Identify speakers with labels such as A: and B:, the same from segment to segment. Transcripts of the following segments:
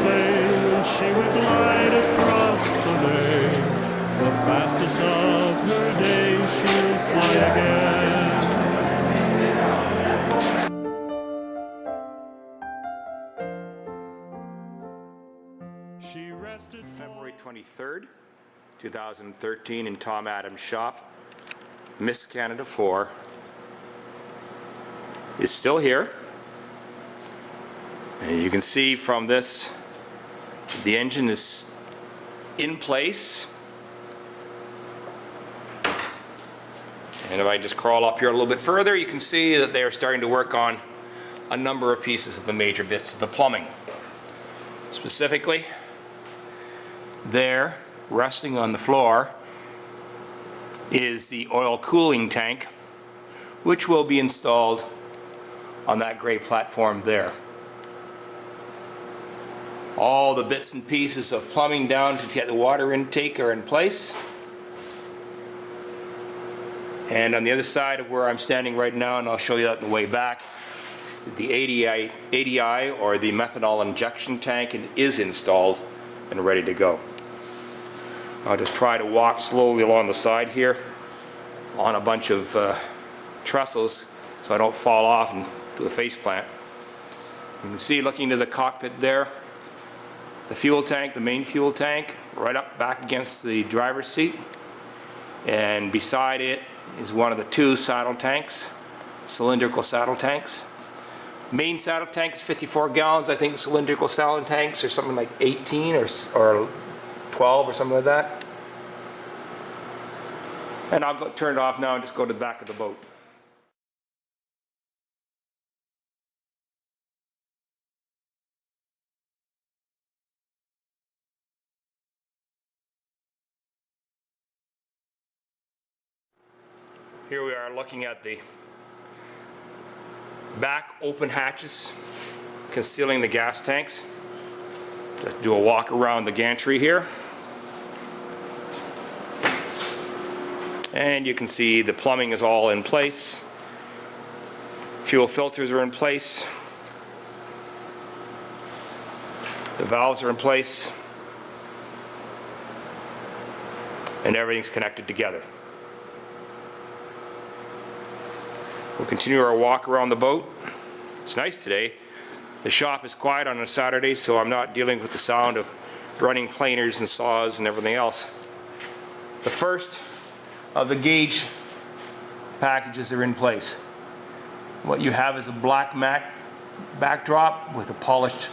A: sail, and she would glide across the lake. The fastest of her days she'll fly again. She rested
B: February 23rd, 2013 in Tom Adams' shop. Miss Canada 4 is still here. And you can see from this, the engine is in place. And if I just crawl up here a little bit further, you can see that they are starting to work on a number of pieces of the major bits of the plumbing. Specifically, there, resting on the floor, is the oil cooling tank, which will be installed on that gray platform there. All the bits and pieces of plumbing down to get the water intake are in place. And on the other side of where I'm standing right now, and I'll show you that on the way back, the ADI or the methanol injection tank is installed and ready to go. I'll just try to walk slowly along the side here on a bunch of trestles so I don't fall off and do a face plant. You can see, looking to the cockpit there, the fuel tank, the main fuel tank, right up back against the driver's seat. And beside it is one of the two saddle tanks, cylindrical saddle tanks. Main saddle tank is 54 gallons. I think the cylindrical saddle tanks are something like 18 or 12 or something like that. And I'll turn it off now and just go to the back of the boat. Here we are looking at the back open hatches concealing the gas tanks. Just do a walk around the gantry here. And you can see the plumbing is all in place. Fuel filters are in place. The valves are in place. And everything's connected together. We'll continue our walk around the boat. It's nice today. The shop is quiet on a Saturday, so I'm not dealing with the sound of running planers and saws and everything else. The first of the gauge packages are in place. What you have is a black matte backdrop with a polished,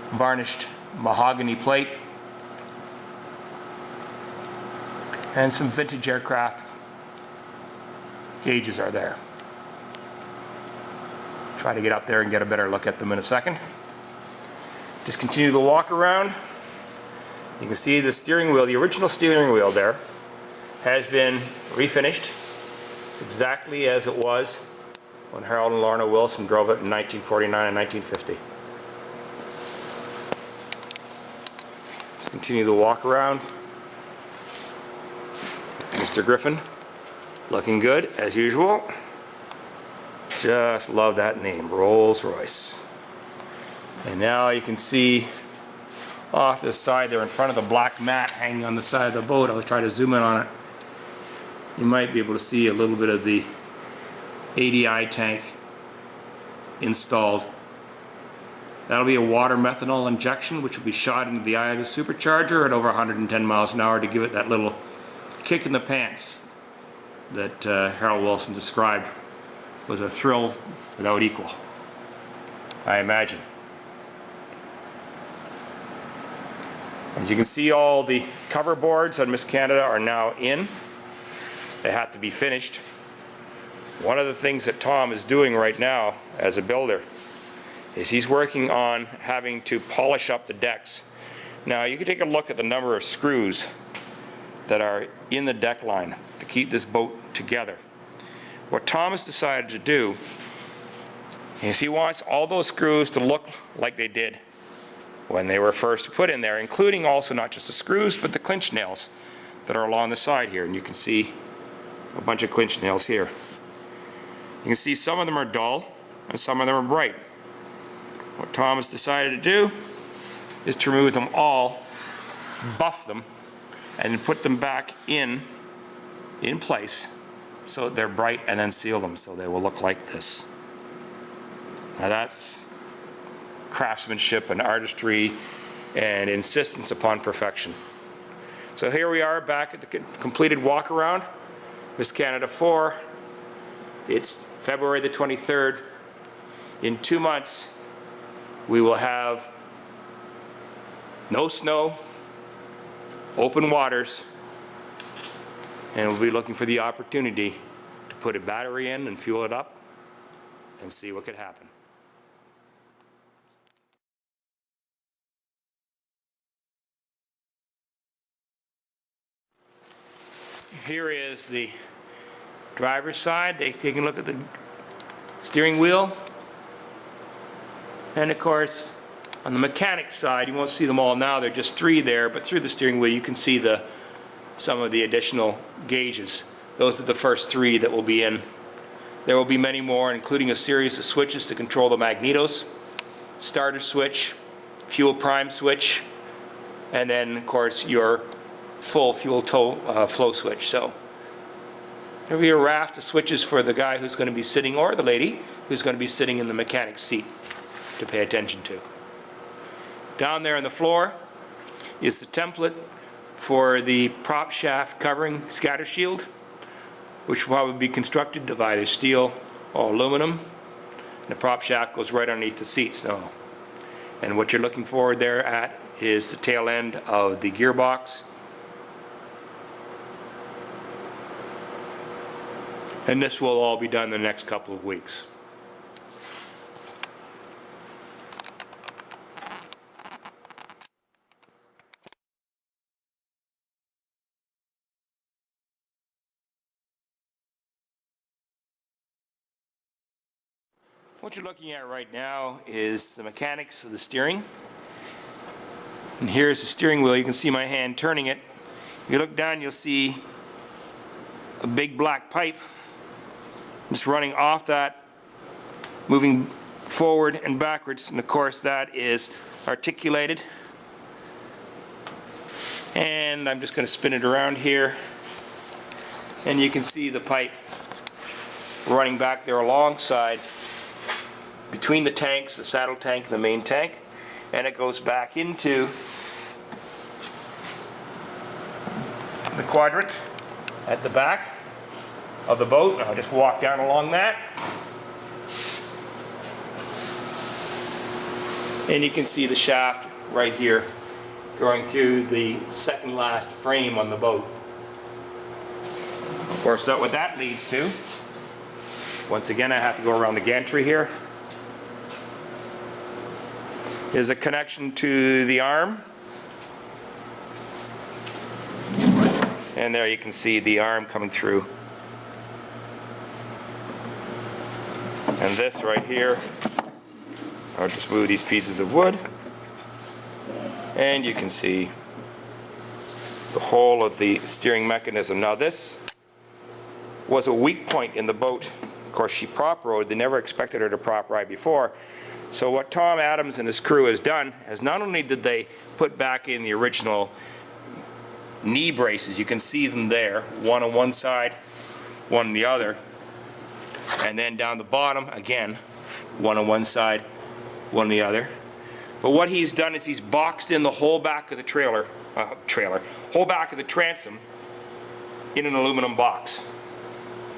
B: varnished mahogany plate and some vintage aircraft gauges are there. Try to get up there and get a better look at them in a second. Just continue the walk around. You can see the steering wheel, the original steering wheel there, has been refinished. It's exactly as it was when Harold and Lorna Wilson drove it in 1949 and 1950. Just continue the walk around. Mr. Griffon, looking good as usual. Just love that name, Rolls-Royce. And now you can see off the side there in front of the black mat hanging on the side of the boat. I'll try to zoom in on it. You might be able to see a little bit of the ADI tank installed. That'll be a water methanol injection, which will be shot into the eye of the supercharger at over 110 miles an hour to give it that little kick in the pants that Harold Wilson described was a thrill without equal, I imagine. As you can see, all the cover boards on Miss Canada are now in. They have to be finished. One of the things that Tom is doing right now as a builder is he's working on having to polish up the decks. Now you can take a look at the number of screws that are in the deck line to keep this boat together. What Tom has decided to do is he wants all those screws to look like they did when they were first put in there, including also not just the screws but the clinch nails that are along the side here. And you can see a bunch of clinch nails here. You can see some of them are dull and some of them are bright. What Tom has decided to do is to remove them all, buff them, and put them back in place so that they're bright, and then seal them so they will look like this. Now that's craftsmanship and artistry and insistence upon perfection. So here we are back at the completed walk around, Miss Canada 4. It's February the 23rd. In 2 months, we will have no snow, open waters, and we'll be looking for the opportunity to put a battery in and fuel it up and see what could happen. Here is the driver's side. They've taken a look at the steering wheel. And of course, on the mechanic's side, you won't see them all now, there are just 3 there, but through the steering wheel you can see some of the additional gauges. Those are the first 3 that will be in. There will be many more, including a series of switches to control the magnetos, starter switch, fuel prime switch, and then of course your full fuel flow switch. So there will be a raft of switches for the guy who's going to be sitting, or the lady who's going to be sitting in the mechanic's seat, to pay attention to. Down there on the floor is the template for the prop shaft covering scatter shield, which will probably be constructed of either steel or aluminum. And the prop shaft goes right underneath the seat. So, and what you're looking forward there at is the tail end of the gearbox. And this will all be done in the next couple of weeks. What you're looking at right now is the mechanics of the steering. And here's the steering wheel. You can see my hand turning it. If you look down, you'll see a big black pipe just running off that, moving forward and backwards. And of course that is articulated. And I'm just going to spin it around here. And you can see the pipe running back there alongside, between the tanks, the saddle tank and the main tank, and it goes back into the quadrant at the back of the boat. I'll just walk down along that. And you can see the shaft right here going through the second last frame on the boat. Of course, what that leads to, once again I have to go around the gantry here, is a connection to the arm. And there you can see the arm coming through. And this right here, I'll just move these pieces of wood, and you can see the whole of the steering mechanism. Now this was a weak point in the boat. Of course, she prop rode. They never expected her to prop ride before. So what Tom Adams and his crew has done is not only did they put back in the original knee braces, you can see them there, one on one side, one on the other, and then down the bottom, again, one on one side, one on the other. But what he's done is he's boxed in the whole back of the whole back of the transom in an aluminum box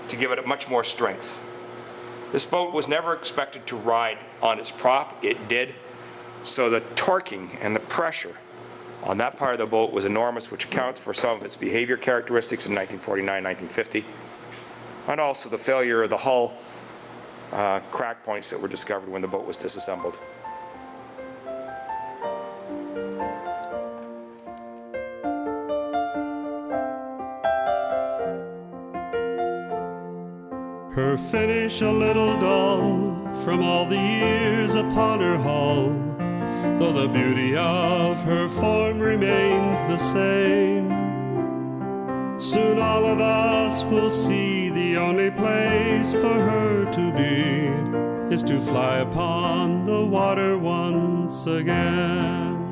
B: to give it much more strength. This boat was never expected to ride on its prop. It did. So the torquing and the pressure on that part of the boat was enormous, which accounts for some of its behavior characteristics in 1949, 1950. And also the failure of the hull crack points that were discovered when the boat was disassembled.
A: Her finish a little dull from all the years upon her hull, though the beauty of her form remains the same. Soon all of us will see the only place for her to be is to fly upon the water once again.